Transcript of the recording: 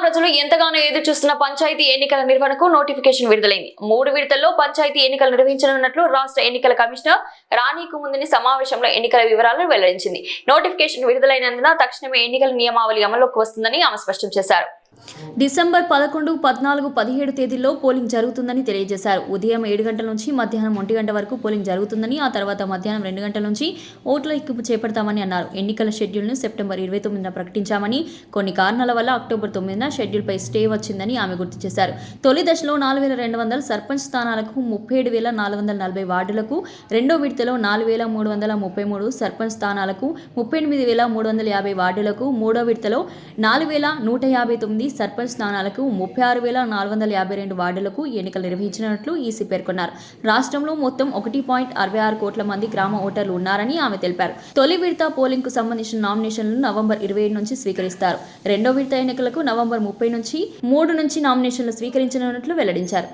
ప్రజలు ఎంతగానో ఎదురు చూస్తున్న పంచాయతీ ఎన్నికల నిర్వహణకు నోటిఫికేషన్ విడుదలైంది. 3 విడతల్లో పంచాయతీ ఎన్నికలు నిర్వహించనున్నట్లు రాష్ట్ర ఎన్నికల కమిషనర్ రాణికు ముందుని సమావేశంలో ఎన్నికల వివరాలను వెల్లడించింది. నోటిఫికేషన్ విడుదలైనందున తక్షణమే ఎన్నికల నియమావళి అమల్లోకి వస్తుందని ఆమె స్పష్టం చేశారు. డిసెంబర్ 11, 14, 17 తేదీల్లో పోలింగ్ జరుగుతుందని తెలియజేశారు. ఉదయం 7 గంటల నుంచి మధ్యాహ్నం 1 గంట వరకు పోలింగ్ జరుగుతుందని, ఆ తర్వాత మధ్యాహ్నం 2 గంటల నుంచి ఓట్ల లెక్కింపు చేపడతామని అన్నారు. ఎన్నికల షెడ్యూల్ను సెప్టెంబర్ 29న ప్రకటించామని, కొన్ని కారణాల వల్ల అక్టోబర్ 9న షెడ్యూల్పై స్టే వచ్చిందని ఆమె గుర్తు చేశారు. తొలి దశలో 4200 సర్పంచ్ స్థానాలకు 37,440 వార్డులకు, రెండో విడతలో 4,333 సర్పంచ్ స్థానాలకు 38,350 వార్డులకు, మూడో విడతలో 4,159 సర్పంచ్ స్థానాలకు 36,452 వార్డులకు ఎన్నికలు నిర్వహించినట్లు ఈసీ పేర్కొన్నారు. రాష్ట్రంలో మొత్తం 1.66 కోట్ల మంది గ్రామ ఓటర్లు ఉన్నారని ఆమె తెలిపారు. తొలి విడత పోలింగ్ కు సంబంధించిన నామినేషన్లను నవంబర్ 27 నుంచి స్వీకరిస్తారు. రెండో విడత ఎన్నికలకు నవంబర్ 30 నుంచి 3 నుంచి నామినేషన్లు స్వీకరించనున్నట్లు వెల్లడించారు.